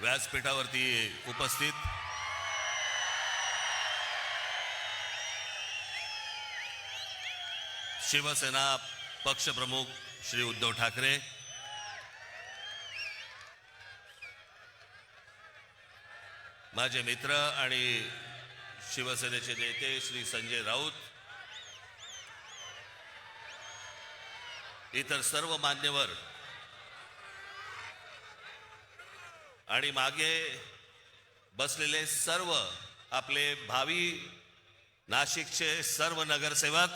व्यासपीठावरती उपस्थित शिवसेना पक्षप्रमुख श्री उद्धव ठाकरे, माझे मित्र आणि शिवसेनेचे नेते श्री संजय राऊत, इतर सर्व मान्यवर आणि मागे बसलेले सर्व आपले भावी नाशिकचे सर्व नगरसेवक,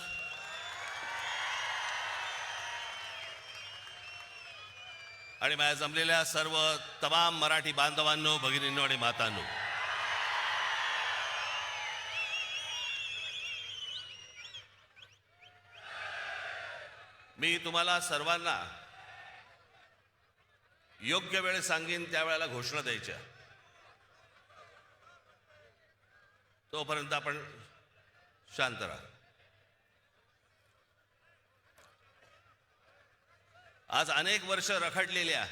आणि माझ्या जमलेल्या सर्व तमाम मराठी बांधवांनो, भगिनींनो आणि मातांनो, मी तुम्हाला सर्वांना योग्य वेळ सांगेन त्यावेळेला घोषणा द्यायच्या. तोपर्यंत आपण शांत राहा. आज अनेक वर्ष रखडलेल्या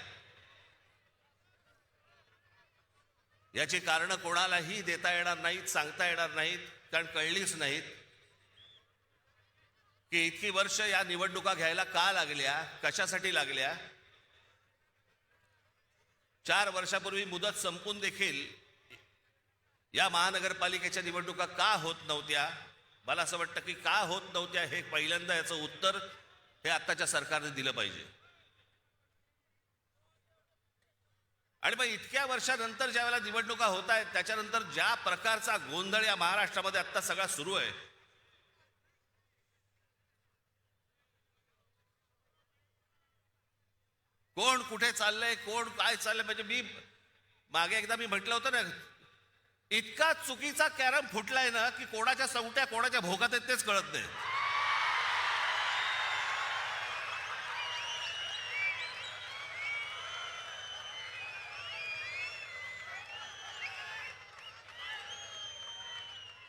याची कारण कोणालाही देता येणार नाहीत, सांगता येणार नाहीत, कारण कळलीच नाहीत की इतकी वर्ष या निवडणुका घ्यायला का लागल्या, कशासाठी लागल्या. 4 वर्षापूर्वी मुदत संपून देखील या महानगरपालिकेच्या निवडणुका का होत नव्हत्या. मला असं वाटतं की का होत नव्हत्या हे पहिल्यांदा याचं उत्तर हे आत्ताच्या सरकारने दिलं पाहिजे. आणि मग इतक्या वर्षानंतर ज्या वेळेला निवडणुका होत आहेत त्याच्यानंतर ज्या प्रकारचा गोंधळ या महाराष्ट्रामध्ये आत्ता सगळा सुरू आहे, कोण कुठे चाललंय, कोण काय चाललंय, म्हणजे मी मागे एकदा म्हटलं होतं ना, इतका चुकीचा कॅरम फुटलाय ना की कोणाच्या सवट्या कोणाच्या भोगात आहेत तेच कळत नाही.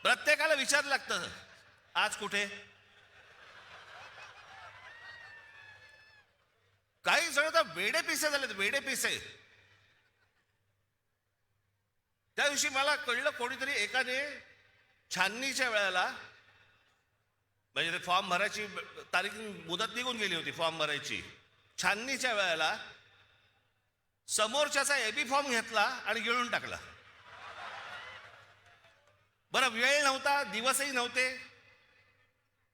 प्रत्येकाला विचार लागतं आज कुठे. काही जण तर वेडे पिसे झालेत, वेडे पिसे. त्या दिवशी मला कळलं, कोणीतरी एकाने छाननीच्या वेळेला, म्हणजे ते फॉर्म भरायची तारीख मुदत निघून गेली होती फॉर्म भरायची, छाननीच्या वेळेला समोरच्याचा एबी फॉर्म घेतला आणि गिळून टाकला. बरं, वेळ नव्हता, दिवसही नव्हते.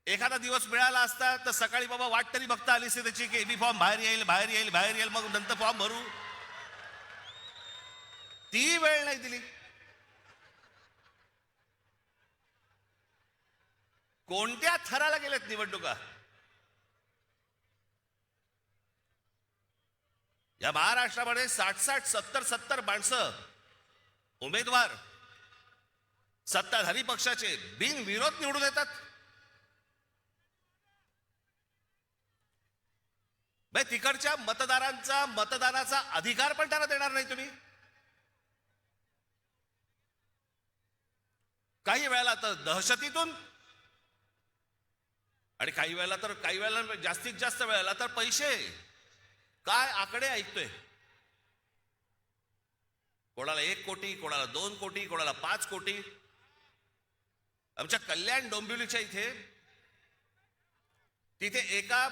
एखादा दिवस मिळाला असता तर सकाळी बाबा वाट तरी बघता आली असते त्याची की एबी फॉर्म बाहेर येईल, बाहेर येईल, बाहेर येईल, मग नंतर फॉर्म भरू. ती वेळ नाही दिली. कोणत्या थराला गेलेत निवडणुका. या महाराष्ट्रामध्ये 60-60, 70-70 माणसं उमेदवार सत्ताधारी पक्षाचे बिनविरोध निवडून येतात. तिकडच्या मतदारांचा मतदानाचा अधिकार पण त्यांना देणार नाही तुम्ही. काही वेळेला तर दहशतीतून, आणि काही वेळेला जास्तीत जास्त वेळेला तर पैसे. काय आकडे ऐकतोय. कोणाला 1 कोटी, कोणाला 2 कोटी, कोणाला 5 कोटी. आमच्या कल्याण डोंबिवलीच्या तिथे एका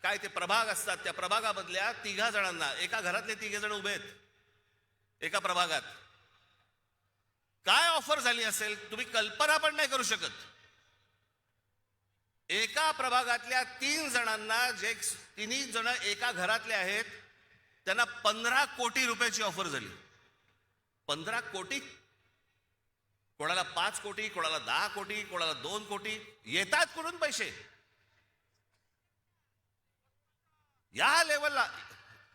काय ते प्रभाग असतात, त्या प्रभागामधल्या 3 जणांना, एका घरातले 3 जण उभे आहेत एका प्रभागात. काय ऑफर झाली असेल तुम्ही कल्पना पण नाही करू शकत. एका प्रभागातल्या 3 जणांना, जे 3 जण एका घरातले आहेत, त्यांना 15 कोटी रुपयाची ऑफर झाली. 15 कोटी. कोणाला 5 कोटी, कोणाला 10 कोटी, कोणाला 2 कोटी. येतात कुठून पैसे. या लेवलला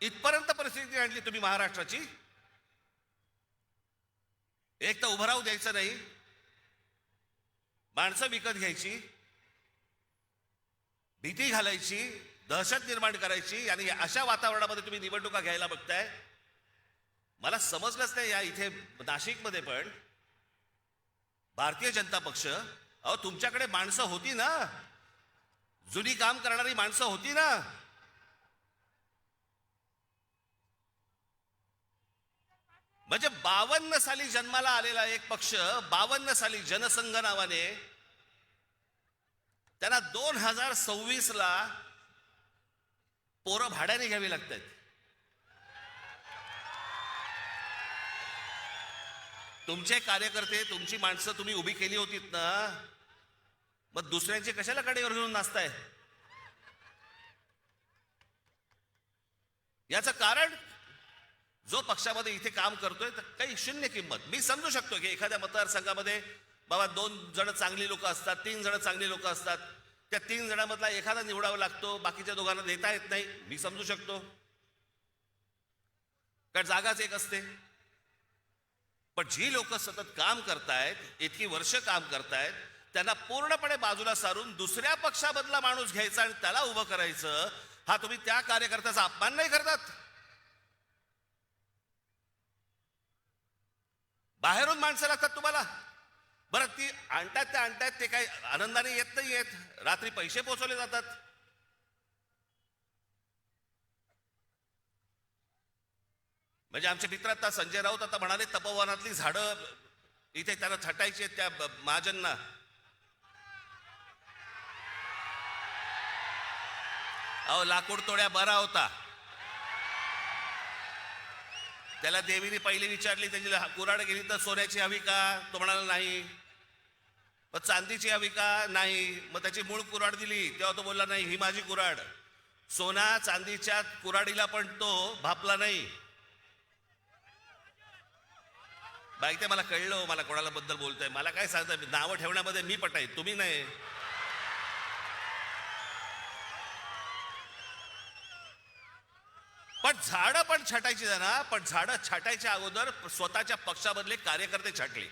इथपर्यंत परिस्थिती आणली तुम्ही महाराष्ट्राची. एक तर उभं राहू द्यायचं नाही, माणसं विकत घ्यायची, भीती घालायची, दहशत निर्माण करायची, आणि अशा वातावरणामध्ये तुम्ही निवडणुका घ्यायला बघताय. मला समजलंच नाही. या इथे नाशिकमध्ये पण भारतीय जनता पक्ष, अहो तुमच्याकडे माणसं होती ना, जुनी काम करणारी माणसं होती ना. म्हणजे 52 साली जन्माला आलेला एक पक्ष 52 साली जनसंघ नावाने त्यांना 2026ला पोरं भाड्याने घ्यावी लागतात. तुमचे कार्यकर्ते तुमची माणसं तुम्ही उभी केली होतीत ना, मग दुसऱ्यांचे कशाला कडेवर घेऊन नाचताय? याचं कारण जो पक्षामध्ये इथे काम करतोय तर काही शून्य किंमत. मी समजू शकतो की एखाद्या मतदारसंघामध्ये बाबा 2 जण चांगली लोक असतात, 3 जण चांगली लोक असतात, त्या 3 जणांमधला एखादा निवडावा लागतो, बाकीच्या दोघांना देता येत नाही. मी समजू शकतो, कारण जागाच एक असते. पण जी लोक सतत काम करतायत, इतकी वर्ष काम करतायत, त्यांना पूर्णपणे बाजूला सारून दुसऱ्या पक्षामधला माणूस घ्यायचा आणि त्याला उभं करायचं, हा तुम्ही त्या कार्यकर्त्याचा अपमान नाही करतात? बाहेरून माणसं लागतात तुम्हाला. बरं, ती आणतात त्या आणतात, ते काही आनंदाने येत नाही येत, रात्री पैसे पोचवले जातात. म्हणजे आमचे मित्र आता संजय राऊत आता म्हणाले तपोवनातली झाडं इथे त्यांना छटायची आहेत त्या महाजनना. अहो, लाकूड तोड्या बरा होता. त्याला देवीने पहिली विचारली, त्याची कुऱ्हाड गेली तर सोन्याची हवी का? तो म्हणाला नाही. मग चांदीची हवी का? नाही. मग त्याची मूळ कुऱ्हाड दिली, तेव्हा तो बोलला नाही, ही माझी कुऱ्हाड. सोना चांदीच्या कुऱ्हाडीला पण तो भापला नाही. बाईक ते मला कळलं, मला कोणाला बद्दल बोलतोय, मला काय सांगताय, नावं ठेवण्यामध्ये मी पटाय, तुम्ही नाही. पण झाडं पण छाटायची ना, पण झाडं छाटायच्या अगोदर स्वतःच्या पक्षामधले कार्यकर्ते छाटले.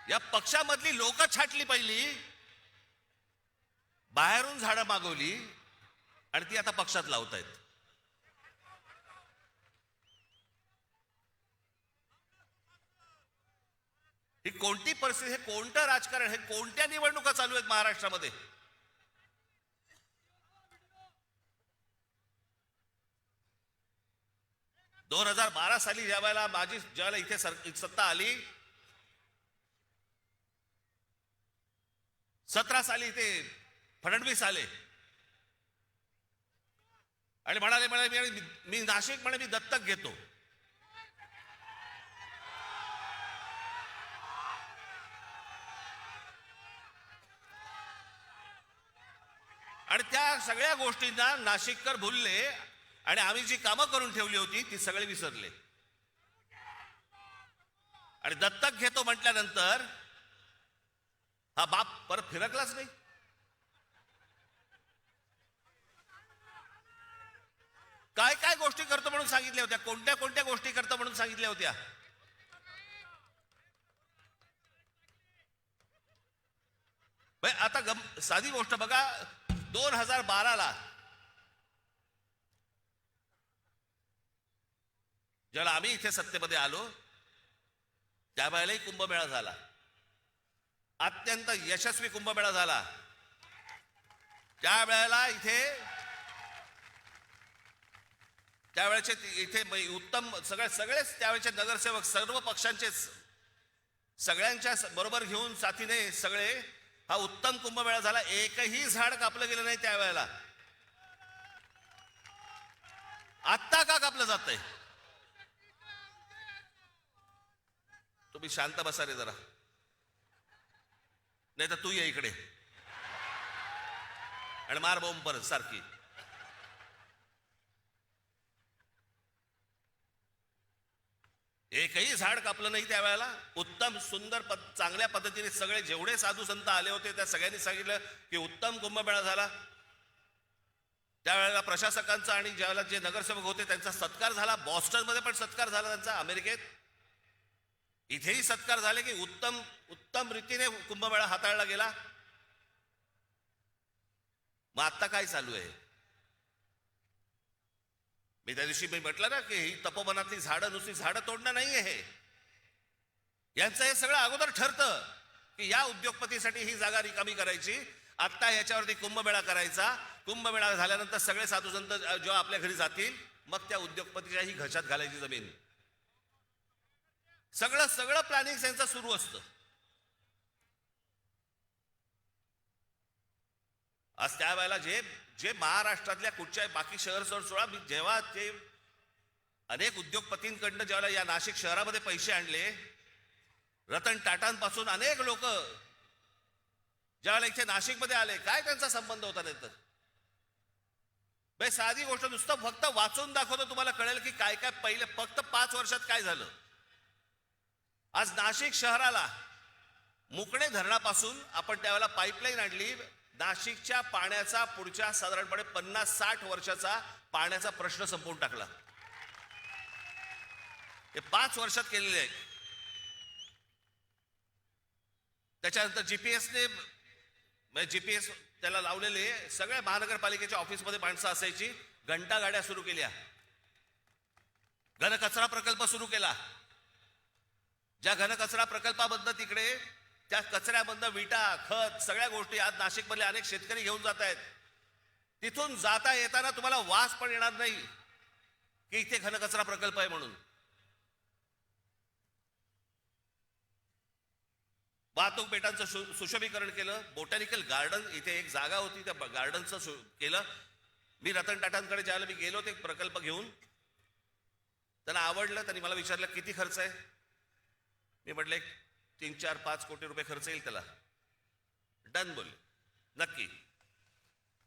या पक्षामधली लोक छाटली पहिली, बाहेरून झाडं मागवली आणि ती आता पक्षात लावतायत. ही कोणती परिस्थिती, हे कोणतं राजकारण, हे कोणत्या निवडणुका चालू आहेत महाराष्ट्रामध्ये? दोन 2012 साली ज्यावेळेला ज्यावेळेला इथे सत्ता आली, 17 साली इथे फडणवीस आले आणि म्हणाले मी नाशिक मी दत्तक घेतो. आणि त्या सगळ्या गोष्टींना नाशिककर भुलले आणि आम्ही जी कामं करून ठेवली होती ती सगळे विसरले. आणि दत्तक घेतो म्हटल्यानंतर हा बाप परत फिरकलाच नाही. काय काय गोष्टी करतो म्हणून सांगितल्या होत्या, कोणत्या कोणत्या गोष्टी करतो म्हणून सांगितल्या होत्या. आता साधी गोष्ट बघा, 2012ला ज्यावेळेला आम्ही इथे सत्तेमध्ये आलो त्यावेळेलाही कुंभमेळा झाला, अत्यंत यशस्वी कुंभमेळा झाला. त्यावेळेला त्यावेळेचे इथे उत्तम सगळेच त्यावेळेचे नगरसेवक सर्व पक्षांचे सगळ्यांच्या बरोबर घेऊन साथीने सगळे हा उत्तम कुंभमेळा झाला. एकही झाड कापलं गेलं नाही त्यावेळेला. आत्ता का कापलं जातंय? तुम्ही शांत बसा रे जरा, नाही तर तू ये इकडे आणि मार बॉम्ब परत सारखी. एकही झाड कापलं नाही त्यावेळेला. उत्तम सुंदर चांगल्या पद्धतीने सगळे जेवढे साधू संत आले होते त्या सगळ्यांनी सांगितलं की उत्तम कुंभमेळा झाला. त्यावेळेला प्रशासकांचा आणि ज्यावेळेला जे नगरसेवक होते त्यांचा सत्कार झाला. बॉस्टनमध्ये पण सत्कार झाला त्यांचा, अमेरिकेत इथेही सत्कार झाले की उत्तम उत्तम रीतीने कुंभमेळा हाताळला गेला. मग आता काय चालू आहे? मी त्या दिवशी म्हटलं ना की ही तपोवनातली झाडं नुसती झाडं तोडणं नाहीये, हे यांचं हे सगळं अगोदर ठरतं की या उद्योगपतीसाठी ही जागा रिकामी करायची, आत्ता याच्यावरती कुंभमेळा करायचा. कुंभमेळा झाल्यानंतर सगळे साधू संत जेव्हा आपल्या घरी जातील मग त्या उद्योगपतीच्याही घशात घालायची जमीन. सगळं सगळं प्लॅनिंग त्यांचं सुरू असतं. आज त्यावेळेला जे जे महाराष्ट्रातल्या कुठच्याही बाकी शहर सोडा, मी जेव्हा ते अनेक उद्योगपतींकडनं ज्यावेळेला या नाशिक शहरामध्ये पैसे आणले, रतन टाटांपासून अनेक लोक ज्यावेळेला इथे नाशिकमध्ये आले, काय त्यांचा संबंध होता नाही तर साधी गोष्ट नुसतं फक्त वाचून दाखवतो, तुम्हाला कळेल की काय काय पहिले फक्त 5 वर्षात काय झालं. आज नाशिक शहराला मुकणे धरणापासून आपण त्यावेळेला पाईपलाईन आणली. नाशिकच्या पाण्याचा पुढच्या साधारणपणे 50-60 वर्षाचा पाण्याचा प्रश्न संपवून टाकला. हे 5 वर्षात केलेले आहे. त्याच्यानंतर जीपीएस त्याला लावलेले सगळ्या महानगरपालिकेच्या ऑफिसमध्ये माणसं असायची. घंटा गाड्या सुरू केल्या. घनकचरा प्रकल्प सुरू केला. ज्या घनकचरा प्रकल्पाबद्दल तिकडे त्या कचऱ्यामधनं विटा, खत, सगळ्या गोष्टी आज नाशिकमधले अनेक शेतकरी घेऊन जात आहेत. तिथून जाता येताना तुम्हाला वास पण येणार नाही की इथे घनकचरा प्रकल्प आहे म्हणून. वाहतूक बेटांचं सुशोभीकरण केलं. बोटॅनिकल गार्डन इथे एक जागा होती, त्या गार्डनचं केलं. मी रतन टाटांकडे ज्यावेळेला मी गेलो ते प्रकल्प घेऊन, त्यांना आवडलं. त्यांनी मला विचारलं किती खर्च आहे. मी म्हटलं 3-4-5 कोटी रुपये खर्च येईल त्याला. डन बोलले. नक्की.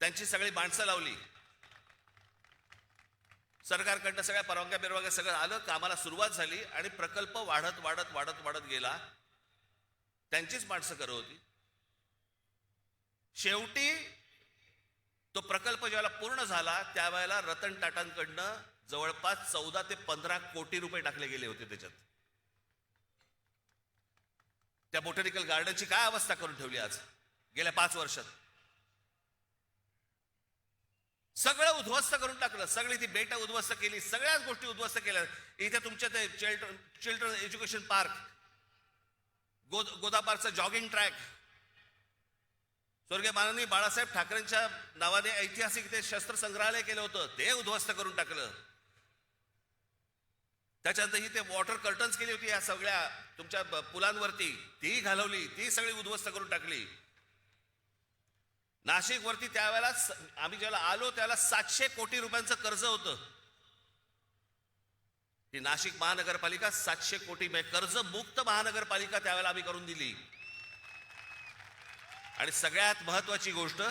त्यांची सगळी माणसं लावली. सरकारकडनं सगळ्या परवानग्या बिरवानग्या सगळं आलं. कामाला सुरुवात झाली आणि प्रकल्प वाढत वाढत वाढत वाढत गेला. त्यांचीच माणसं करत होती. शेवटी तो प्रकल्प ज्यावेळेला पूर्ण झाला त्यावेळेला रतन टाटांकडनं जवळपास 14 ते 15 कोटी रुपये टाकले गेले होते त्याच्यात. त्या बोटॅनिकल गार्डनची काय अवस्था करून ठेवली आज गेल्या 5 वर्षात. सगळं उद्ध्वस्त करून टाकलं. सगळी ती बेट उद्ध्वस्त केली. सगळ्याच गोष्टी उद्ध्वस्त केल्या. इथे तुमच्या ते चिल्ड्रन एज्युकेशन पार्क, गोदापारचं जॉगिंग ट्रॅक, स्वर्गीय माननीय बाळासाहेब ठाकरेंच्या नावाने ऐतिहासिक ते शस्त्र संग्रहालय केलं होतं, ते उद्ध्वस्त करून टाकलं. त्याच्यानंतर ही ते वॉटर कर्टन्स केली होती या सगळ्या तुमच्या पुलांवरती, ती घालवली, ती सगळी उद्ध्वस्त करून टाकली. नाशिक वरती त्यावेळेला आम्ही ज्याला आलो त्यावेळेला 700 कोटी रुपयांचं कर्ज होतं. ती नाशिक महानगरपालिका 700 कोटी कर्ज मुक्त महानगरपालिका त्यावेळेला आम्ही करून दिली. आणि सगळ्यात महत्वाची गोष्ट,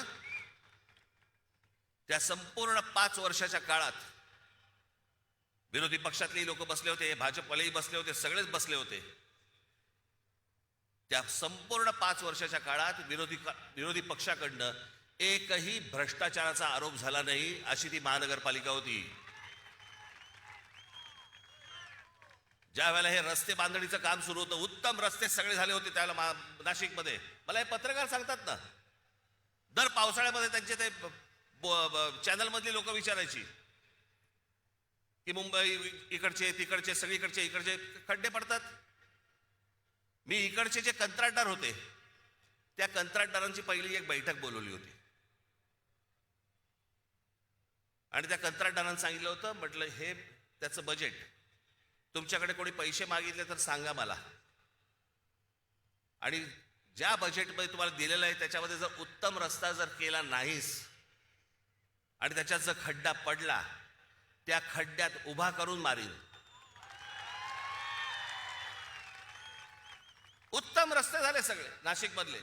त्या संपूर्ण 5 वर्षाच्या काळात विरोधी पक्षातले लोक बसले होते, भाजपवालेही बसले होते, सगळेच बसले होते. त्या संपूर्ण 5 वर्षाच्या काळात विरोधी पक्षाकडनं एकही भ्रष्टाचाराचा आरोप झाला नाही, अशी ती महानगरपालिका होती. ज्या वेळेला हे रस्ते बांधणीचं काम सुरू होतं, उत्तम रस्ते सगळे झाले होते त्यावेळेला नाशिकमध्ये. मला हे पत्रकार सांगतात ना, दर पावसाळ्यामध्ये त्यांचे ते चॅनल मधली लोक विचारायची की मुंबई इकडचे तिकडचे सगळीकडचे इकडचे खड्डे पडतात. मी इकडचे जे कंत्राटदार होते त्या कंत्राटदारांची पहिली एक बैठक बोलवली होती आणि त्या कंत्राटदारांना सांगितलं होतं, म्हटलं हे त्याचं बजेट, तुमच्याकडे कोणी पैसे मागितले तर सांगा मला, आणि ज्या बजेटमध्ये तुम्हाला दिलेलं आहे त्याच्यामध्ये जर उत्तम रस्ता जर केला नाहीस आणि त्याच्यात जर खड्डा पडला, त्या खड्ड्यात उभा करून मारीन. उत्तम रस्ते झाले सगळे नाशिक मधले.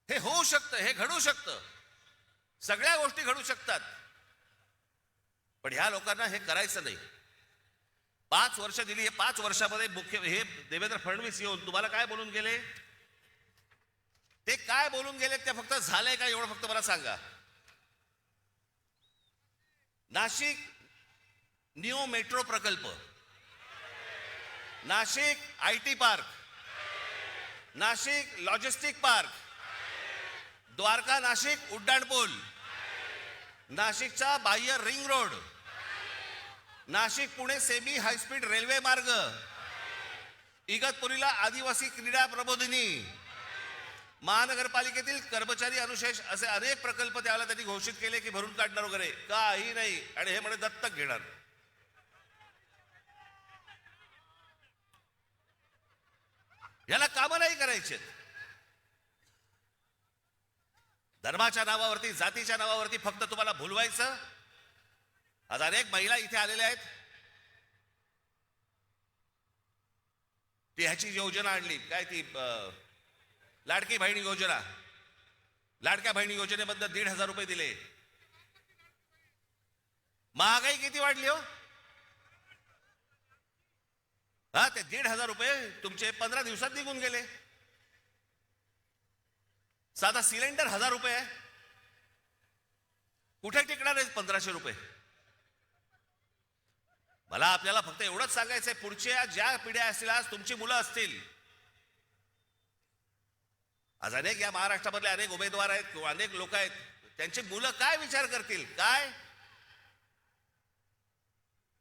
हे होऊ शकतं, हे घडू शकतं, सगळ्या गोष्टी घडू शकतात. पण ह्या लोकांना हे करायचं नाही. 5 वर्ष दिली. हे 5 वर्षामध्ये हे देवेंद्र फडणवीस येऊन तुम्हाला काय बोलून गेले, ते काय बोलून गेले ते फक्त झालंय का एवढं फक्त मला सांगा. नाशिक न्यू मेट्रो प्रकल्प, Nashik IT park, Nashik logistic park, Dwarka Nashik उड्डाणपूल, नाशिकचा बाह्य ring road, Nashik Pune semi high speed railway मार्ग, इगतपुरीला आदिवासी क्रीडा प्रबोधिनी, महानगरपालिकेतील कर्मचारी अनुशेष असे अनेक प्रकल्प त्यावेळेला त्यांनी घोषित केले की भरून काढणार वगैरे, काही नाही. आणि हे म्हणे दत्तक घेणार. याला कामं नाही करायचे. धर्माच्या नावावरती, जातीच्या नावावरती फक्त तुम्हाला भुलवायचं. आज अनेक महिला इथे आलेल्या आहेत. ती ह्याची योजना आणली, काय ती लाडकी बहिणी योजना. लाडक्या बहिणी योजनेबद्दल 1,500 रुपये दिले. महागाई किती वाढली हो. हा, ते 1,500 रुपये तुमचे 15 दिवसात निघून गेले. साधा सिलेंडर 1,000 रुपये आहे. कुठे टिकणार आहे 1,500 रुपये. मला आपल्याला फक्त एवढंच सांगायचंय, पुढच्या ज्या पिढ्या असतील, आज तुमची मुलं असतील, आज अनेक या महाराष्ट्रामधले अनेक उमेदवार आहेत किंवा अनेक लोक आहेत, त्यांची मुलं काय विचार करतील. काय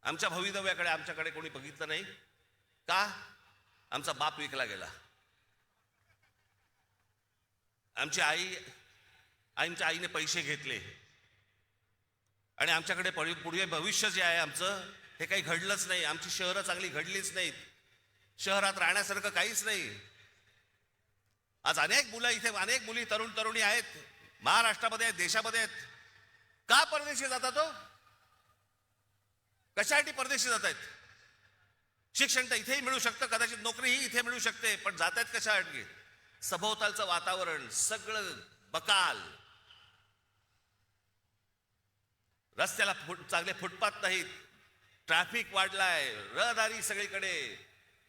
आमच्या भवितव्याकडे आमच्याकडे कोणी बघितलं नाही का. आमचा बाप विकला गेला. आमच्या आईने पैसे घेतले आणि आमच्याकडे पुढे भविष्य जे आहे आमचं, हे काही घडलंच नाही. आमची शहरं चांगली घडलीच नाहीत. शहरात राहण्यासारखं काहीच नाही. आज अनेक मुलं इथे, अनेक मुली, तरुणी आहेत, महाराष्ट्रामध्ये आहेत, देशामध्ये आहेत. का परदेशी जातात हो. कशासाठी परदेशी जात आहेत. शिक्षण तर इथेही मिळू शकतं, कदाचित नोकरीही इथे मिळू शकते, पण जात आहेत कशासाठी. सभोवतालचं वातावरण सगळं बकाल. रस्त्याला चांगले फुटपाथ नाहीत. ट्रॅफिक वाढलाय, रहदारी सगळीकडे.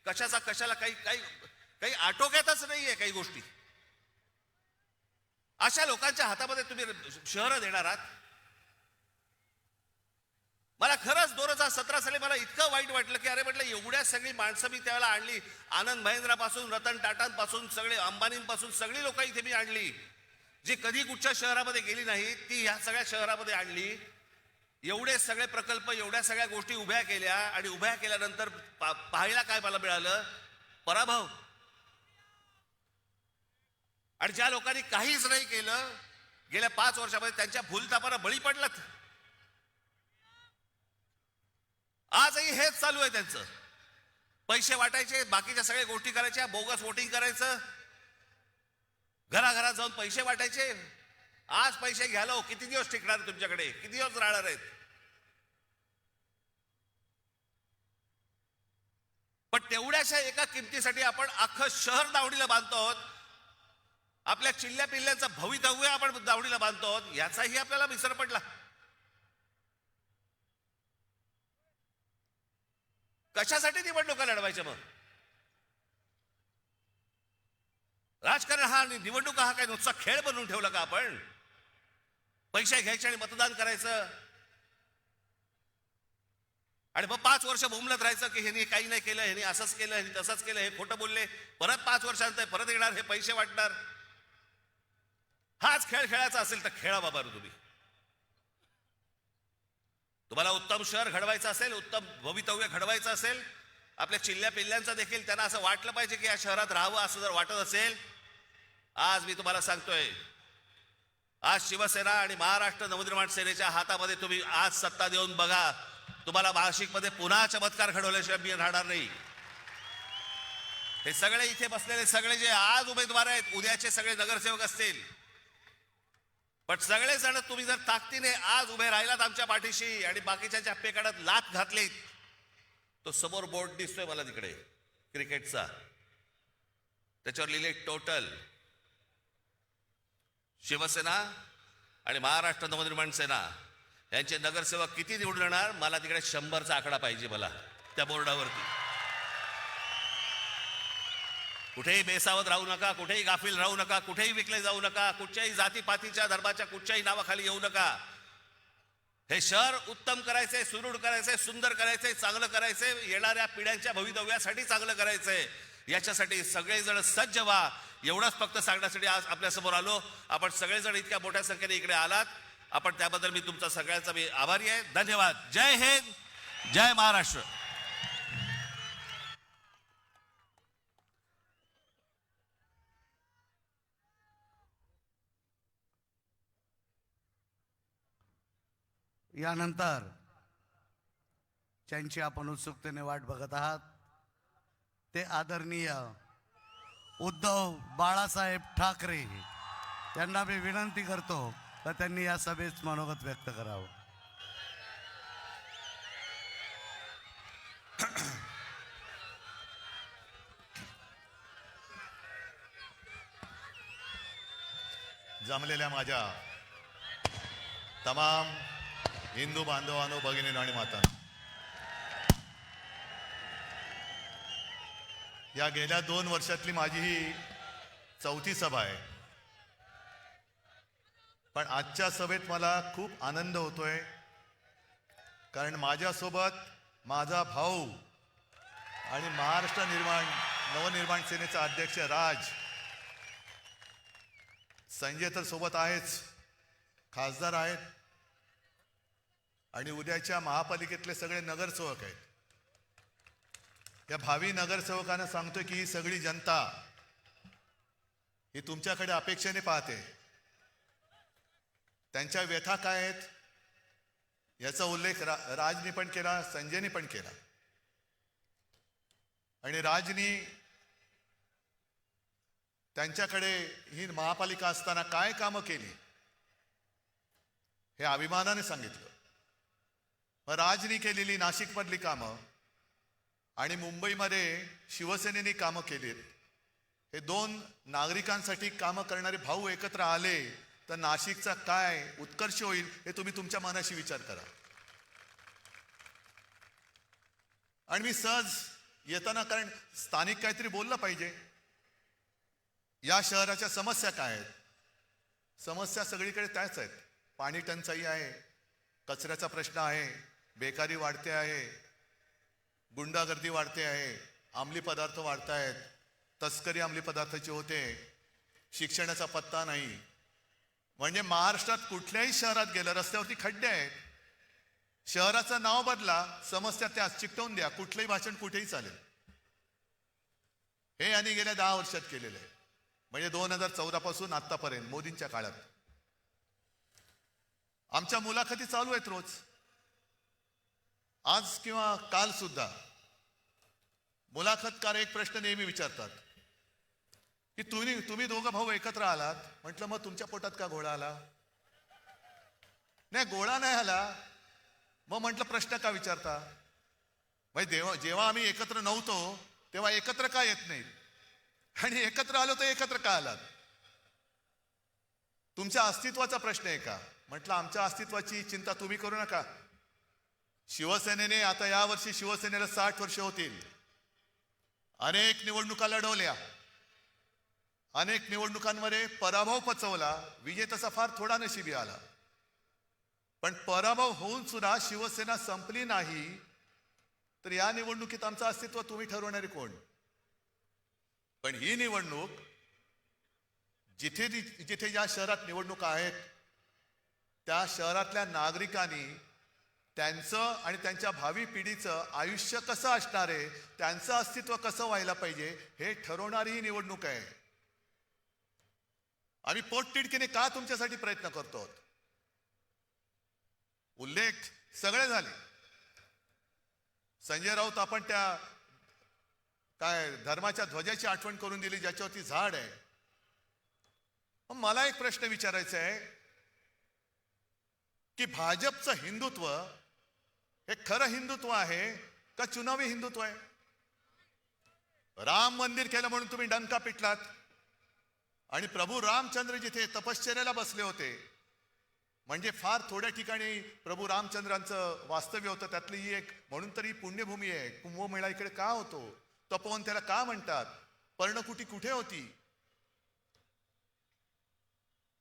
कशाला काही आटोक्यातच नाहीये काही गोष्टी. अशा लोकांच्या हातामध्ये तुम्ही शहरं देणार आहात. मला खरंच 2017 साली मला इतकं वाईट वाटलं की अरे म्हटलं, एवढ्या सगळी माणसं मी त्यावेळेला आणली. आनंद महिंद्रापासून, रतन टाटांपासून, सगळे अंबानींपासून सगळी लोक इथे मी आणली, जी कधी कुठच्या शहरामध्ये गेली नाही, ती ह्या सगळ्या शहरामध्ये आणली. एवढे सगळे प्रकल्प, एवढ्या सगळ्या गोष्टी उभ्या केल्या आणि उभ्या केल्यानंतर पाहायला काय मला मिळालं. पराभव. आणि ज्या लोकांनी काहीच नाही केलं गेल्या 5 वर्षामध्ये, त्यांच्या भूलथापांना बळी पडलात. आजही हेच चालू आहे त्यांचं. पैसे वाटायचे, बाकीच्या सगळ्या गोष्टी करायच्या, बोगस वोटिंग करायचं, घराघरात जाऊन पैसे वाटायचे. आज पैसे घ्यायला हो, किती दिवस टिकणार तुमच्याकडे, किती दिवस राहणार आहेत. पण तेवढ्याशा एका किमतीसाठी आपण अख्खं शहर दावडीला बांधतो आहोत. आपल्या चिल्ल्या पिल्ल्यांचं भवितव्य आपण दावडीला बांधतो आहोत. याचाही आपल्याला विसर पडला. कशासाठी निवडणुका लढवायच्या मग. राजकारण हा, निवडणुका हा काय नुसता खेळ बनवून ठेवला का आपण. पैसे घ्यायचे आणि मतदान करायचं आणि मग 5 वर्ष बोंबलत राहायचं की ह्यांनी काही नाही केलं, ह्यांनी असंच केलं, ह्यांनी तसंच केलं, हे खोटं बोलले. परत 5 वर्षांत परत येणार, हे पैसे वाटणार. हाच खेळ खेळायचा असेल तर खेळा बाबा तुम्ही. तुम्हाला उत्तम शहर घडवायचं असेल, उत्तम भवितव्य घडवायचं असेल, आपल्या चिल्ल्या पिल्ल्यांचं देखील त्यांना असं वाटलं पाहिजे की या शहरात राहावं, असं जर वाटत असेल, आज मी तुम्हाला सांगतोय, आज शिवसेना आणि महाराष्ट्र नवनिर्माण सेनेच्या हातामध्ये तुम्ही आज सत्ता देऊन बघा. तुम्हाला नाशिकमध्ये पुन्हा चमत्कार घडवल्याशिवाय मी राहणार नाही. हे सगळे इथे बसलेले सगळे जे आज उमेदवार आहेत, उद्याचे सगळे नगरसेवक असतील, पण सगळेजण तुम्ही जर ताकदीने आज उभे राहिलात आमच्या पाठीशी आणि बाकीच्या पेकाडात लाथ घातलीत, तो समोर बोर्ड दिसतोय मला तिकडे क्रिकेटचा, त्याच्यावर लिहिले टोटल. शिवसेना आणि महाराष्ट्र नवनिर्माण सेना यांचे नगरसेवक किती निवडून येणार, मला तिकडे 100चा आकडा पाहिजे मला त्या बोर्डावरती. कुठेही बेसावत राहू नका, कुठेही गाफील राहू नका, कुठेही विकले जाऊ नका, कुठच्याही जातीपातीच्या धर्माच्या कुठच्याही नावाखाली येऊ नका. हे शहर उत्तम करायचंय, सुदृढ करायचंय, सुंदर करायचंय, चांगलं करायचंय, येणाऱ्या पिढ्यांच्या भवितव्यासाठी चांगलं करायचंय. याच्यासाठी सगळेजण सज्ज व्हा. एवढंच फक्त सांगण्यासाठी आज आपल्या समोर आलो. आपण सगळेजण इतक्या मोठ्या संख्येने इकडे आलात, आपण त्याबद्दल मी तुमचा सगळ्यांचा मी आभारी आहे. धन्यवाद. जय हिंद, जय महाराष्ट्र. यानंतर ज्यांची आपण उत्सुकतेने वाट बघत आहात ते आदरणीय उद्धव बाळासाहेब ठाकरे यांना मी विनंती करतो तर त्यांनी या सभेत मनोगत व्यक्त करावं. जमलेल्या माझ्या तमाम हिंदू बांधवांनो, भगिनींनो आणि मातांनो, या गेल्या 2 वर्षातली माझी ही 4थी सभा आहे. पण आजच्या सभेत मला खूप आनंद होतोय, कारण माझ्यासोबत माझा भाऊ आणि महाराष्ट्र नवनिर्माण सेनेचा अध्यक्ष राज, संजय तर सोबत आहेच, खासदार आहेत आणि उद्याच्या महापालिकेतले सगळे नगरसेवक आहेत. या भावी नगरसेवकांना सांगतोय की ही सगळी जनता ही तुमच्याकडे अपेक्षेने पाहते. त्यांच्या व्यथा काय आहेत याचा उल्लेख राजनी पण केला, संजयनी पण केला. आणि राजनी त्यांच्याकडे ही महापालिका असताना काय कामं केली हे अभिमानाने सांगितलं. मग राजनी केलेली नाशिकमधली कामं आणि मुंबईमध्ये शिवसेनेने कामं केलीत, हे 2 नागरिकांसाठी कामं करणारे भाऊ एकत्र आले तर नाशिकचा काय उत्कर्ष होईल हे तुम्ही तुमच्या मनाशी विचार करा. आणि मी सहज येताना, कारण स्थानिक काहीतरी बोललं पाहिजे, या शहराच्या समस्या काय आहेत? समस्या सगळीकडे त्याच आहेत. पाणी टंचाई आहे, कचऱ्याचा प्रश्न आहे, बेकारी वाढते आहे, गुंडागर्दी वाढते आहे, अंमली पदार्थ वाढत आहेत, तस्करी अंमली पदार्थाची होते, शिक्षणाचा पत्ता नाही. म्हणजे महाराष्ट्रात कुठल्याही शहरात गेलं रस्त्यावरती खड्डे आहेत. शहराचं नाव बदला, समस्या त्याच चिकटवून द्या, कुठलंही भाषण कुठेही चालेल. हे यांनी गेल्या 10 वर्षात केलेलं आहे. म्हणजे 2014 पासून आतापर्यंत मोदींच्या काळात. आमच्या मुलाखती चालू आहेत रोज, आज किंवा काल सुद्धा. मुलाखतकार एक प्रश्न नेहमी विचारतात की तुम्ही दोघं भाऊ एकत्र आलात, म्हटलं मग तुमच्या पोटात का गोळा आला? नाही, गोळा नाही आला. मग म्हटलं प्रश्न का विचारता? भाई जेव्हा आम्ही एकत्र नव्हतो तेव्हा एकत्र का येत नाहीत, आणि एकत्र आलो तर एकत्र का आलात? तुमच्या अस्तित्वाचा प्रश्न आहे का? म्हटलं आमच्या अस्तित्वाची चिंता तुम्ही करू नका. शिवसेनेने आता यावर्षी शिवसेनेला 60 वर्ष होतील. अनेक निवडणुका लढवल्या, अनेक निवडणुकांमध्ये पराभव पचवला, विजय तसा फार थोडा नशिबी आला. पण पराभव होऊन सुद्धा शिवसेना संपली नाही, तर या निवडणुकीत आमचं अस्तित्व तुम्ही ठरवणारे कोण? पण ही निवडणूक जिथे जिथे ज्या शहरात निवडणुका आहेत त्या शहरातल्या नागरिकांनी त्यांचं आणि त्यांच्या भावी पिढीचं आयुष्य कसं असणार आहे, त्यांचं अस्तित्व कसं व्हायला पाहिजे हे ठरवणारी ही निवडणूक आहे. आम्ही पोटतिडकीने का तुमच्यासाठी प्रयत्न करतो? उल्लेख सगळे झाले. संजय राऊत आपण त्या काय धर्माच्या ध्वजाची आठवण करून दिली ज्याच्यावरती झाड आहे. मला एक प्रश्न विचारायचा आहे की भाजपचं हिंदुत्व हे खरं हिंदुत्व आहे का चुनावी हिंदुत्व आहे? राम मंदिर केलं म्हणून तुम्ही डंका पिटलात, आणि प्रभू रामचंद्र जिथे तपश्चर्याला बसले होते, म्हणजे फार थोड्या ठिकाणी प्रभू रामचंद्रांचं वास्तव्य होतं, त्यातली ही एक म्हणून तरी पुण्यभूमी आहे. कुंभमेळा इकडे का होतो? तपोवन त्याला का म्हणतात? पर्णकुटी कुठे होती?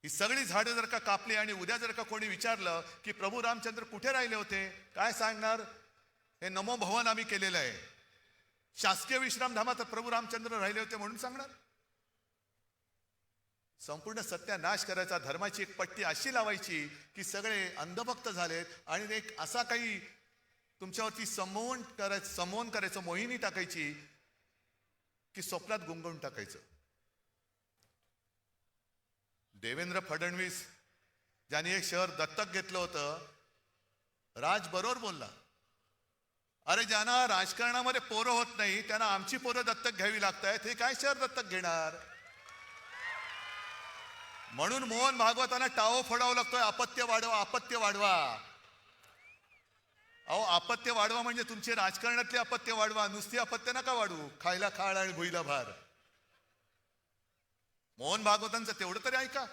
ही सगळी झाडं जर का कापली आणि उद्या जर का कोणी विचारलं की प्रभू रामचंद्र कुठे राहिले होते, काय सांगणार? हे नमो भवन आम्ही केलेलं आहे. शासकीय विश्रामधामात प्रभू रामचंद्र राहिले होते म्हणून सांगणार? संपूर्ण सत्यानाश करायचा, धर्माची एक पट्टी अशी लावायची की सगळे अंधभक्त झालेत, आणि एक असा काही तुमच्यावरती संमोहन करायचं, मोहिनी टाकायची की स्वप्नात गुंगवून टाकायचं. देवेंद्र फडणवीस ज्यांनी एक शहर दत्तक घेतलं होतं, राज बरोबर बोलला. अरे ज्यांना राजकारणामध्ये पोरं होत नाही त्यांना आमची पोरं दत्तक घ्यावी लागतायत, हे काय शहर दत्तक घेणार? म्हणून मोहन भागवतांना टाओ फोडावं लागतोय, अपत्य वाढवा, अपत्य वाढवा. अहो, अपत्य वाढवा म्हणजे तुमचे राजकारणातले अपत्य वाढवा, नुसती अपत्य नका वाढवू. खायला खाळ आणि भुईला भार. मोहन भागवतांचं तेवढं तरी ऐका.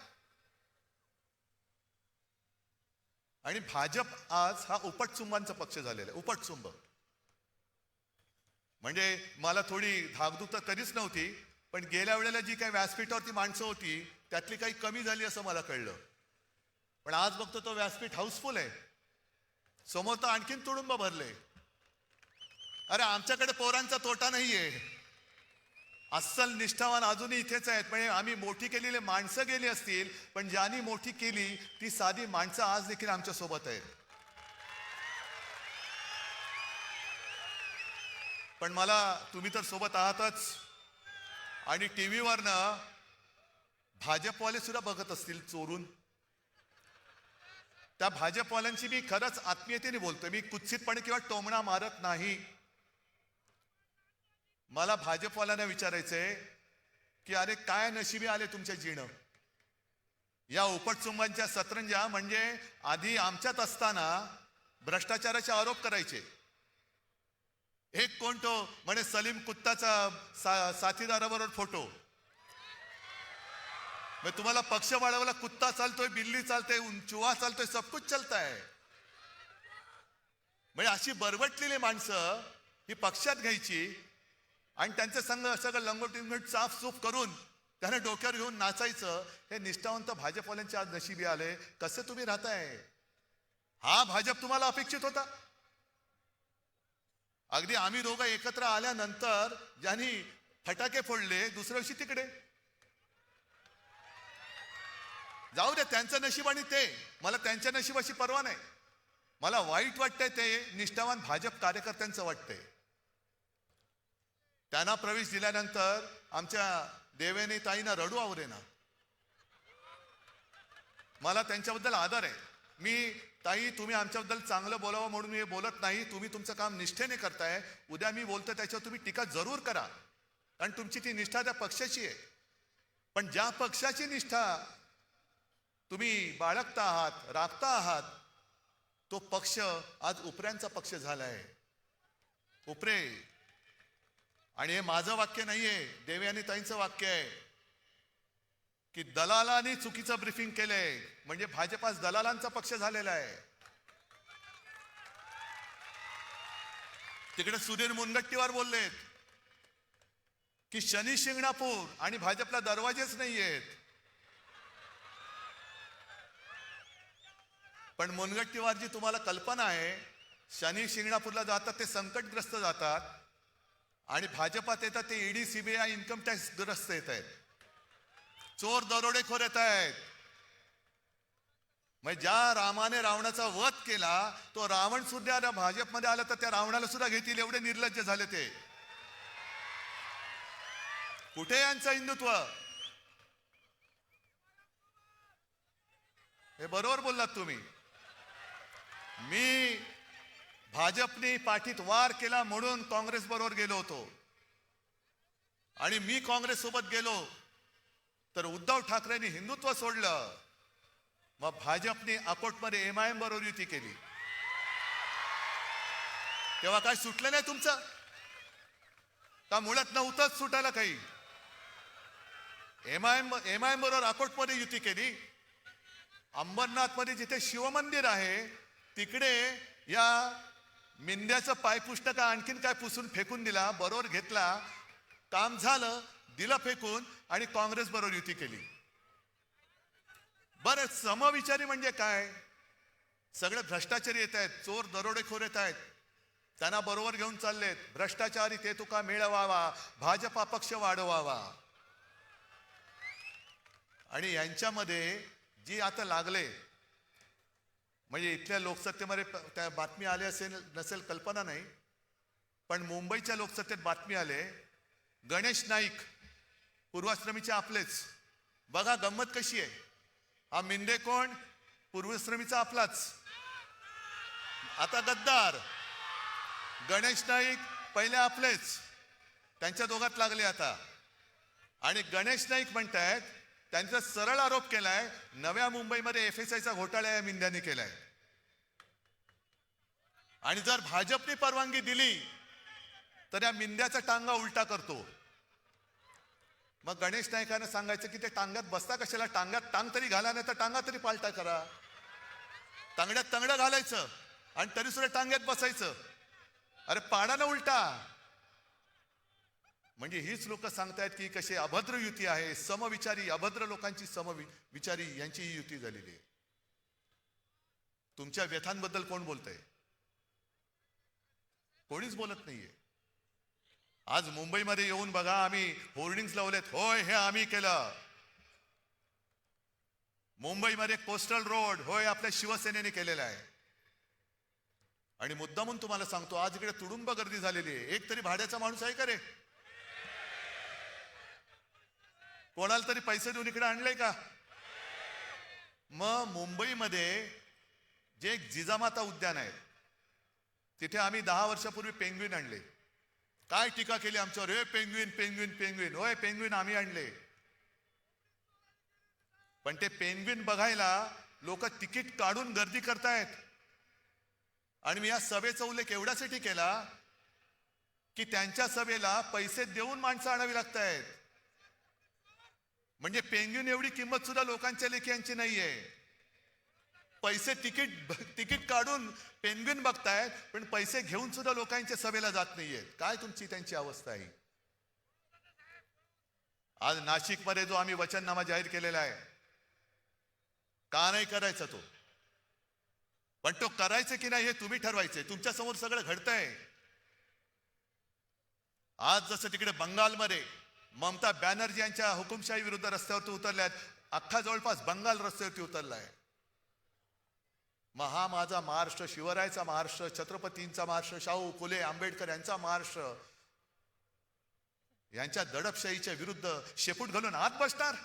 आणि भाजप आज हा उपटचुंबांचा पक्ष झालेला आहे. उपटचुंब म्हणजे मला थोडी धाकधूक तर तरीच नव्हती, पण गेल्या वेळेला जी काही व्यासपीठावरती माणसं होती त्यातली काही कमी झाली असं मला कळलं. पण आज बघतो तो व्यासपीठ हाऊसफुल आहे. समोर तर आणखीन तुडुंब भरले. अरे आमच्याकडे पोरांचा तोटा नाहीये. अस्सल निष्ठावान अजूनही इथेच आहेत. म्हणजे आम्ही मोठी केलेली माणसं गेली असतील, पण ज्यांनी मोठी केली ती साधी माणसं आज देखील आमच्या सोबत आहेत. पण मला तुम्ही तर सोबत आहातच, आणि टीव्हीवरनं भाजपवाले सुद्धा बघत असतील चोरून. त्या भाजपवाल्यांची मी खरंच आत्मीयतेने बोलतोय. मी कुत्सितपणे किंवा टोमणा मारत नाही. मला भाजपवाल्यांना विचारायचंय की अरे काय नशिबी आले तुमच्या जीणं. या उपटचुंबांच्या सतरंजा म्हणजे आधी आमच्यात असताना भ्रष्टाचाराचे आरोप करायचे. एक कोण तो म्हणे सलीम कुत्ताचा साथीदाराबरोबर फोटो. मग तुम्हाला पक्ष वाढवला, कुत्ता चालतोय, बिल्ली चालते, चुहा चालतोय, सब कुछ चलता है. म्हणजे अशी बरबटलेली माणसं ही पक्षात घ्यायची आणि त्यांचं संघ सगळं लंगोटी साफसूफ करून त्यांना डोक्यावर घेऊन नाचायचं. हे निष्ठावंत भाजपवाल्यांचे आज नशिबी आले. कसे तुम्ही राहताय? हा भाजप तुम्हाला अपेक्षित होता? अगदी आम्ही दोघं एकत्र आल्यानंतर ज्यांनी फटाके फोडले दुसऱ्या दिवशी तिकडे. जाऊ दे त्यांचं नशीब आणि ते, मला त्यांच्या नशिबाची पर्वा नाही. मला वाईट वाटतंय ते निष्ठावान भाजप कार्यकर्त्यांचं वाटतंय. त्यांना प्रवेश दिल्यानंतर आमच्या देवेने ताईंना रडू आवरेना. मला त्यांच्याबद्दल आदर आहे. मी ताई तुम्ही आमच्याबद्दल चांगलं बोलावं म्हणून मी बोलत नाही. तुम्ही तुमचं काम निष्ठेने करताय. उद्या मी बोलतो त्याच्यावर तुम्ही टीका जरूर करा, कारण तुमची ती निष्ठा त्या पक्षाची आहे. पण ज्या पक्षाची निष्ठा तुम्ही बाळगता आहात, राखता आहात, तो पक्ष आज उपऱ्यांचा पक्ष झालाय. उपरे. आणि हे माझं वाक्य नाहीये, देवयानी ताईंचं वाक्य आहे की दलालांनी चुकीचं ब्रीफिंग केलंय म्हणजे भाजप आज दलालांचा पक्ष झालेला आहे. तिकडे सुधीर मुनगट्टीवार बोललेत की शनी शिंगणापूर आणि भाजपला दरवाजेच नाहीयेत. पण मुनगट्टीवारजी तुम्हाला कल्पना आहे, शनी शिंगणापूरला जातात ते संकटग्रस्त जातात आणि भाजपात येतात ते ईडी सीबीआय इन्कम टॅक्स ग्रस्त येत आहेत. चोर दरोडेखोर येत आहेत. मग ज्या रामाने रावणाचा वध केला तो रावण सुद्धा भाजपमध्ये आला तर त्या रावणाला सुद्धा घेतील, एवढे निर्लज्ज झाले ते. कुठे यांचं हिंदुत्व? हे बरोबर बोललात तुम्ही. मी भाजपने पाठीत वार केला म्हणून काँग्रेस बरोबर गेलो होतो, आणि मी काँग्रेस सोबत गेलो तर उद्धव ठाकरेंनी हिंदुत्व सोडलं. मग भाजपने अकोटमध्ये MIM बरोबर युती केली. तेव्हा काय सुटलं नाही तुमचं का? मुळात नव्हतंच सुटायला काही. MIM बरोबर अकोटमध्ये युती केली. अंबरनाथ मध्ये जिथे शिवमंदिर आहे तिकडे या मिंद्याचं पायपुष्ट का आणखीन काय पुसून फेकून दिला. बरोबर घेतला, काम झालं, दिलं फेकून आणि काँग्रेस बरोबर युती केली. बरं, समविचारी म्हणजे काय? सगळे भ्रष्टाचारी येत आहेत, चोर दरोडेखोर येत आहेत, त्यांना बरोबर घेऊन चाललेत. भ्रष्टाचारी ते तुका मिळवावा, भाजपा पक्ष वाढवावा. आणि यांच्यामध्ये जी आता लागले, म्हणजे इथल्या लोकसत्तेमध्ये त्या बातमी आली असेल नसेल कल्पना नाही, पण मुंबईच्या लोकसत्तेत बातमी आले, गणेश नाईक पूर्वाश्रमीचे आपलेच. बघा गंमत कशी आहे. हा मिंदे कोण? पूर्वाश्रमीचा आपलाच. आता गद्दार गणेश नाईक पहिले आपलेच, त्यांच्या दोघात लागले आता. आणि गणेश नाईक म्हणतायत, त्यांचा सरळ आरोप केलाय नव्या मुंबईमध्ये FSIचा घोटाळा या मिंद्याने केलाय. आणि जर भाजपने परवानगी दिली तर या मिंद्याचा टांगा उलटा करतो. मग गणेश नाईकांना सांगायचं की ते टांग्यात बसता कशाला, टांग्यात टांग तरी घाला, नाही तर टांगा तरी पालटा करा. तांगड्यात तांगडं घालायचं आणि तरी सुद्धा टांग्यात बसायचं. अरे पाडा ना उलटा. म्हणजे हीच लोक सांगतायत की कशी अभद्र युती आहे, समविचारी अभद्र लोकांची समविचारी यांची ही युती झालेली आहे. तुमच्या व्यथांबद्दल कोण बोलतंय? कोणीच बोलत नाहीये. आज मुंबईमध्ये येऊन बघा, आम्ही होर्डिंग्स लावलेत, होय हे आम्ही केलं. मुंबईमध्ये कोस्टल रोड, होय आपल्या शिवसेनेने केलेला आहे. आणि मुद्दामून तुम्हाला सांगतो, आज इकडे तुडुंब गर्दी झालेली आहे. एक तरी भाड्याचा माणूस आहे का रे? कोणाला तरी पैसे देऊन इकडे आणलंय का? मग मुंबईमध्ये जे जिजामाता उद्यान आहे, तिथे आम्ही 10 वर्षापूर्वी पेंग्विन आणले. काय टीका केली आमच्यावर, हे पेंग्विन पेंग्विन पेंग्विन. होय पेंग्विन आम्ही आणले. पण ते पेंग्विन बघायला लोक तिकीट काढून गर्दी करतायत. आणि मी या सभेचा उल्लेख एवढ्यासाठी केला की त्यांच्या सभेला पैसे देऊन माणसं आणावी लागतायत. म्हणजे पेंग्विन एवढी किंमत सुद्धा लोकांच्या लेखी नाहीये. पैसे तिकीट काढून पेंग्विन बघतायत, पण पैसे घेऊन सुद्धा लोकांच्या सभेला जात नाहीयेत. काय तुमची त्यांची अवस्था आहे? आज नाशिकमध्ये जो आम्ही वचननामा जाहीर केलेला आहे, का नाही करायचा तो? पण तो करायचं की नाही हे तुम्ही ठरवायचंय. तुमच्या समोर सगळं घडतंय. आज जसं तिकडे बंगालमध्ये ममता बॅनर्जी यांच्या हुकुमशाही विरुद्ध रस्त्यावरती उतरल्यात, अख्खा जवळपास बंगाल रस्त्यावरती उतरलाय. मग हा माझा महाराष्ट्र, शिवरायाचा महाराष्ट्र, छत्रपतींचा महाराष्ट्र, शाहू फुले आंबेडकर यांचा महाराष्ट्र, यांच्या दडपशाहीच्या विरुद्ध शेपूट घालून आत बसणार?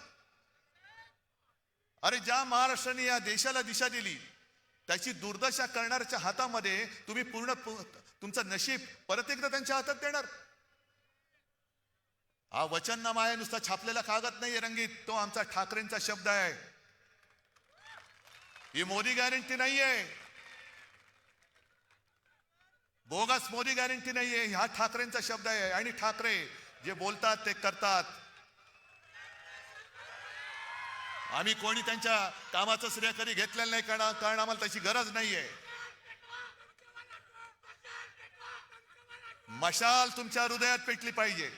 अरे ज्या महाराष्ट्राने या देशाला दिशा दिली, त्याची दुर्दशा करणाऱ्याच्या हातामध्ये तुम्ही तुमचं नशीब परत एकदा त्यांच्या हातात देणार? हा वचननामा आहे, नुसता छापलेला कागद नाहीये रंगीत. तो आमचा ठाकरेंचा शब्द आहे. ही मोदी गॅरंटी नाहीये, बोगस मोदी गॅरंटी नाहीये. हा ठाकरेंचा शब्द आहे. आणि ठाकरे जे बोलतात ते करतात. आम्ही कोणी त्यांच्या कामाचं श्रेय कधी घेतलेलं नाही, कारण आम्हाला त्याची गरज नाहीये. मशाल तुमच्या हृदयात पेटली पाहिजे.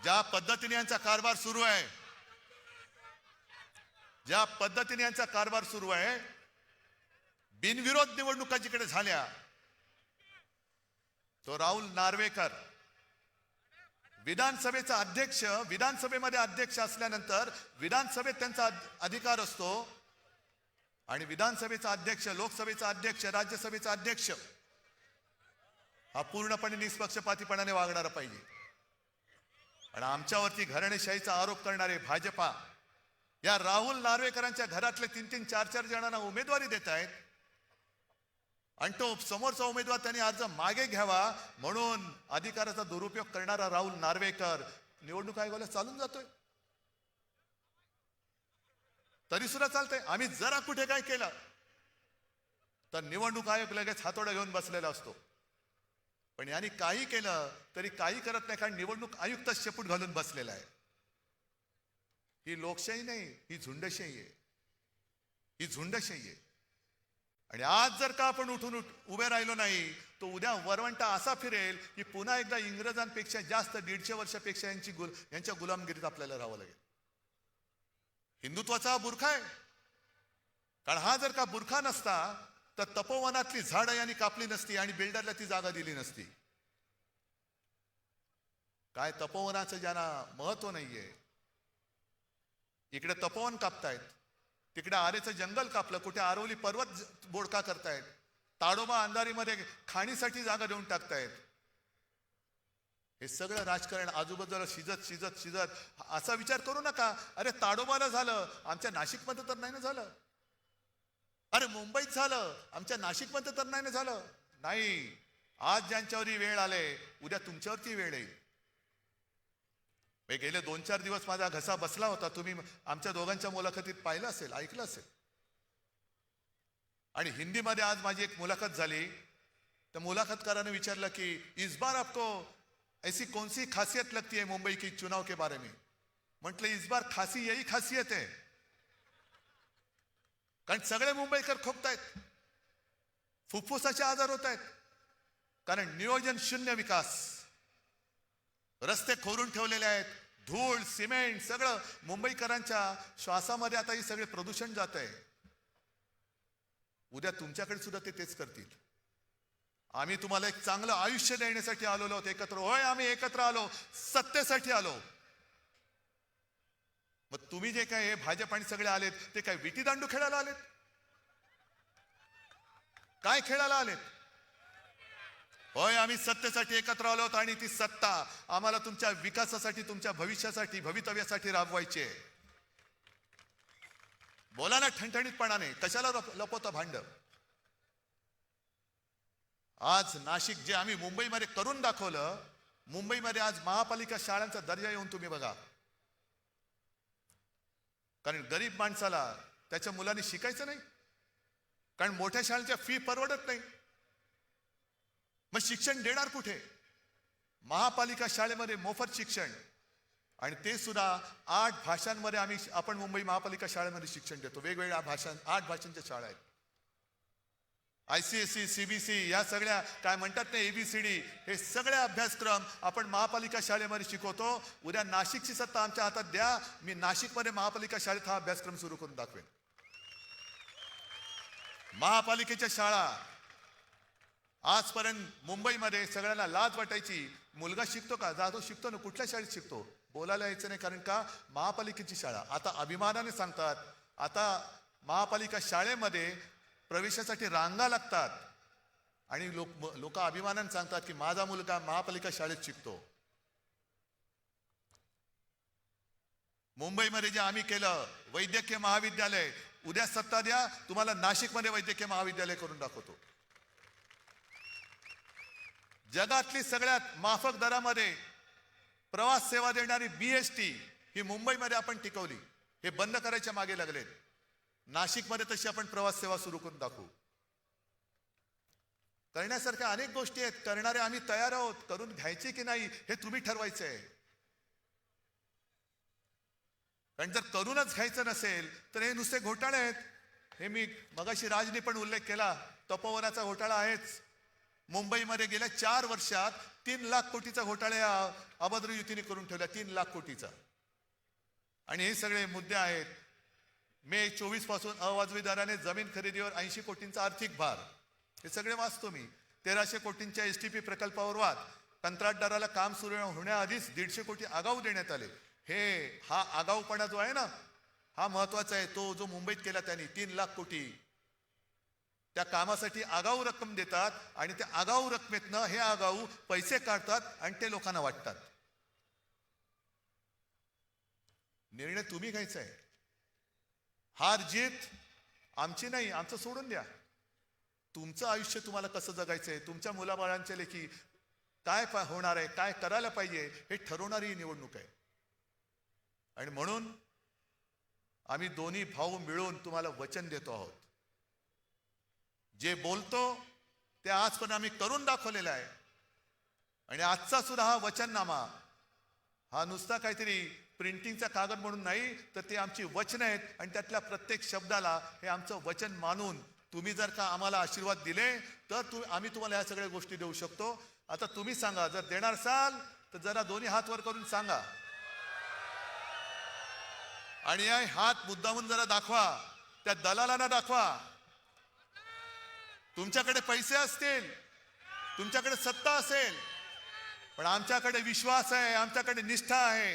ज्या पद्धतीने यांचा कारभार सुरू आहे, ज्या पद्धतीने यांचा कारभार सुरू आहे, बिनविरोध निवडणुका जिकडे झाल्या, तो राहुल नार्वेकर विधानसभेचा अध्यक्ष, विधानसभेमध्ये अध्यक्ष असल्यानंतर विधानसभेत त्यांचा अधिकार असतो. आणि विधानसभेचा अध्यक्ष, लोकसभेचा अध्यक्ष, राज्यसभेचा अध्यक्ष हा पूर्णपणे निष्पक्षपातीपणाने वागणारा पाहिजे. आणि आमच्यावरती घराणेशाहीचा आरोप करणारे भाजपा या राहुल नार्वेकरांच्या घरातले 3-3, 4-4 जणांना उमेदवारी देत आहेत. आणि तो समोरचा उमेदवार त्यांनी अर्ज मागे घ्यावा म्हणून अधिकाराचा दुरुपयोग करणारा राहुल नार्वेकर निवडणूक आयोगाला चालून जातोय. तरी सुद्धा चालतंय. आम्ही जरा कुठे काय केलं तर निवडणूक आयोग लगेच हातोडा घेऊन बसलेला असतो. पण यांनी काही केलं तरी काही करत नाही, कारण निवडणूक आयुक्त शेपूट घालून बसलेला आहे. ही लोकशाही नाही, ही झुंडशाही आहे. ही झुंडशाही आहे. आणि आज जर का आपण उठून उभे राहिलो नाही, तो उद्या वरवंटा असा फिरेल की पुन्हा एकदा इंग्रजांपेक्षा जास्त 150 वर्षापेक्षा यांच्या गुलामगिरीत आपल्याला राहावं लागेल. हिंदुत्वाचा हा बुरखा आहे. कारण हा जर का बुरखा नसता तर तपोवनातली झाडं यांनी कापली नसती आणि बिल्डरला ती जागा दिली नसती. काय तपोवनाचं ज्यांना महत्व नाहीये, इकडे तपोवन कापतायत, तिकडे आरेचं जंगल कापलं, कुठे आरवली पर्वत बोडका करतायत, ताडोबा अंधारीमध्ये खाणीसाठी जागा देऊन टाकतायत. हे सगळं राजकारण आजूबाजूला शिजत असा विचार करू नका. अरे ताडोबाला झालं, आमच्या नाशिकमध्ये तर नाही ना झालं. अरे मुंबईत झालं, आमच्या नाशिकमध्ये तर नाही ना झालं. नाही, आज ज्यांच्यावरही वेळ आले, उद्या तुमच्यावरती वेळ येईल. गेले 2-4 दिवस माझा घसा बसला होता. तुम्ही आमच्या दोघांच्या मुलाखतीत पाहिलं असेल, ऐकलं असेल. आणि हिंदीमध्ये आज माझी एक मुलाखत झाली. त्या मुलाखतकाराने विचारलं की इस बार आपको ऐसी कौन सी खासियत लगती है मुंबई की चुनाव के बारे में. म्हटलं इस बार खासी यही खासियत है, कारण सगळे मुंबईकर खोकतायत, फुफ्फुसाचे आजार होत आहेत. कारण नियोजन शून्य विकास, रस्ते खोरून ठेवलेले आहेत, धूळ सिमेंट सगळं मुंबईकरांच्या श्वासामध्ये आता हे सगळे प्रदूषण जात आहे. उद्या तुमच्याकडे सुद्धा ते तेच करतील. आम्ही तुम्हाला एक चांगलं आयुष्य देण्यासाठी आलेलो आहोत एकत्र. होय, आम्ही एकत्र आलो, सत्तेसाठी आलो. मग तुम्ही जे काय हे भाजप आणि सगळे आलेत, ते काय विटी दांडू खेळायला आलेत? काय खेळायला आलेत? होय, आम्ही सत्तेसाठी एकत्र आलो आहोत आणि ती सत्ता आम्हाला तुमच्या विकासासाठी, तुमच्या भविष्यासाठी, भवितव्यासाठी राबवायची आहे. बोला ना ठणठणीतपणाने, कशाला लपवता भांड? आज नाशिक जे आम्ही मुंबईमध्ये करून दाखवलं, मुंबईमध्ये आज महापालिका शाळांचा दर्जा येऊन तुम्ही बघा. कारण गरीब माणसाला त्याच्या मुलांनी शिकायचं नाही, कारण मोठ्या शाळांच्या फी परवडत नाही. मग शिक्षण देणार कुठे? महापालिका शाळेमध्ये मोफत शिक्षण, आणि ते सुद्धा 8 भाषांमध्ये आपण मुंबई महापालिका शाळेमध्ये शिक्षण देतो. वेगवेगळ्या 8 भाषांच्या शाळा आहेत. ICSE, CBSE या सगळ्या काय म्हणतात ना, ABCD, हे सगळे अभ्यासक्रम आपण महापालिका शाळेमध्ये शिकवतो. उद्या नाशिकची सत्ता आमच्या हातात द्या, मी नाशिकमध्ये महापालिका शाळेत हा अभ्यासक्रम सुरू करून दाखवेन. महापालिकेच्या शाळा आजपर्यंत मुंबईमध्ये सगळ्यांना लाज वाटायची. मुलगा शिकतो का? जातो, शिकतो ना. कुठल्या शाळेत शिकतो? बोलायला यायचं नाही, कारण का? महापालिकेची शाळा. आता अभिमानाने सांगतात, आता महापालिका शाळेमध्ये प्रवेशासाठी रांगा लागतात, आणि लोक अभिमानाने सांगतात की माझा मुलगा महापालिका शाळेत शिकतो. मुंबईमध्ये जे आम्ही केलं वैद्यकीय महाविद्यालय, उद्या सत्ता द्या, तुम्हाला नाशिकमध्ये वैद्यकीय महाविद्यालय करून दाखवतो. जगातली सगळ्यात माफक दरामध्ये प्रवास सेवा देणारी BST ही मुंबईमध्ये आपण टिकवली. हे बंद करायच्या मागे लागलेत. नाशिकमध्ये तशी आपण प्रवास सेवा सुरू करून दाखवू. करण्यासारख्या अनेक गोष्टी आहेत. करणारे आम्ही तयार आहोत. करून घ्यायचे की नाही हे तुम्ही ठरवायचं आहे. कारण जर करूनच घ्यायचं नसेल तर हे नुसते घोटाळे आहेत. हे मी मगाशी राजने पण उल्लेख केला, तपोवनाचा घोटाळा आहेच. मुंबईमध्ये गेल्या 4 वर्षात 3 लाख कोटीचा घोटाळा या अभद्र युतीने करून ठेवला. 3 लाख कोटीचा. आणि हे सगळे मुद्दे आहेत. मे 24 पासून अवाजवी दराने जमीन खरेदीवर 80 कोटींचा आर्थिक भार, हे सगळे वाचतो मी. 1300 कोटींच्या STP प्रकल्पावर वाद, कंत्राटदाराला काम सुरू होण्याआधीच 150 कोटी आगाऊ देण्यात आले. हा आगाऊपणा जो आहे ना, हा महत्वाचा आहे. तो जो मुंबईत केला त्यांनी 3 लाख कोटी, त्या कामासाठी आगाऊ रक्कम देतात, आणि त्या आगाऊ रकमेतनं हे आगाऊ पैसे काढतात आणि ते लोकांना वाटतात. निर्णय तुम्ही घ्यायचा आहे. हार जीत आमची नाही, आमचं सोडून द्या. तुमचं आयुष्य तुम्हाला कसं जगायचंय, तुमच्या मुलाबाळांच्या लेखी काय होणार आहे, काय करायला पाहिजे, हे ठरवणारी ही निवडणूक आहे. आणि म्हणून आम्ही दोन्ही भाऊ मिळून तुम्हाला वचन देतो आहोत. जे बोलतो ते आजपर्यंत आम्ही करून दाखवलेलं आहे. आणि आजचा सुद्धा हा वचननामा हा नुसता काहीतरी प्रिंटिंगचा कागद म्हणून नाही, तर ते आमची वचन आहेत. आणि त्यातल्या प्रत्येक शब्दाला हे आमचं वचन मानून तुम्ही जर का आम्हाला आशीर्वाद दिले तर आम्ही तुम्हाला ह्या सगळ्या गोष्टी देऊ शकतो. आता तुम्ही सांगा, जर देणार असाल तर जरा दोन्ही हात वर करून सांगा. आणि हे हात मुद्दामून जरा दाखवा, त्या दलालांना दाखवा. तुमच्याकडे पैसे असतील, तुमच्याकडे सत्ता असेल, पण आमच्याकडे विश्वास आहे, आमच्याकडे निष्ठा आहे.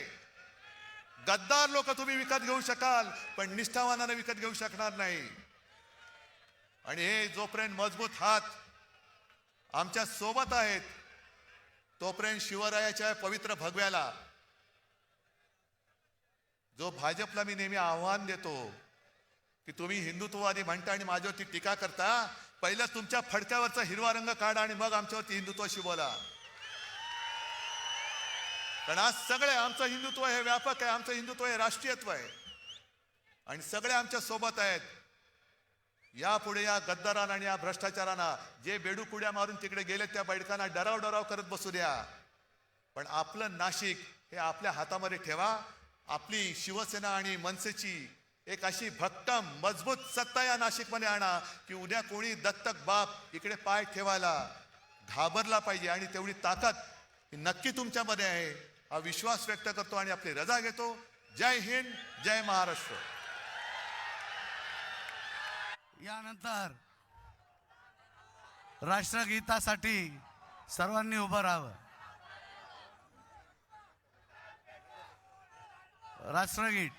गद्दार लोक तुम्ही विकत घेऊ शकाल, पण निष्ठावानाने विकत घेऊ शकणार नाही. आणि हे जोपर्यंत मजबूत हात आमच्या सोबत आहेत, तोपर्यंत शिवरायाच्या पवित्र भगव्याला, जो भाजपला मी नेहमी आव्हान देतो की तुम्ही हिंदुत्ववादी म्हणता आणि माझ्यावरती टीका करता. पहिल्या तुमच्या फडक्यावरचा हिरवा रंग काढा आणि मग आमच्यावरती हिंदुत्वाशी बोला. कारण आज सगळे आमचं हिंदुत्व हे व्यापक आहे, आमचं हिंदुत्व हे राष्ट्रीयत्व आहे आणि सगळे आमच्या सोबत आहेत. यापुढे या गद्दारांना आणि या भ्रष्टाचारांना, जे बेडूकुड्या मारून तिकडे गेले त्या बैठकांना डराव करत बसू द्या. पण आपलं नाशिक हे आपल्या हातामध्ये ठेवा. आपली शिवसेना आणि मनसेची एक अशी भक्कम मजबूत सत्ता या नाशिकमध्ये आणा की उद्या कोणी दत्तक बाप इकडे पाय ठेवायला घाबरला पाहिजे. आणि तेवढी ताकद ही नक्की तुमच्यामध्ये आहे, हा विश्वास व्यक्त करतो आणि आपली रजा घेतो. जय हिंद, जय महाराष्ट्र. यानंतर राष्ट्रगीतासाठी सर्वांनी उभं राहावं. राष्ट्रगीत.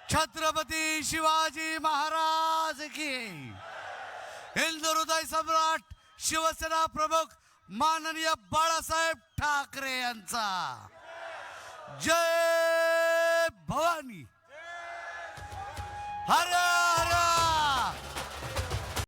छत्रपती शिवाजी महाराज की. हिंदू हृदय सम्राट शिवसेना प्रमुख माननीय बाळासाहेब ठाकरे यांचा जय भवानी. हर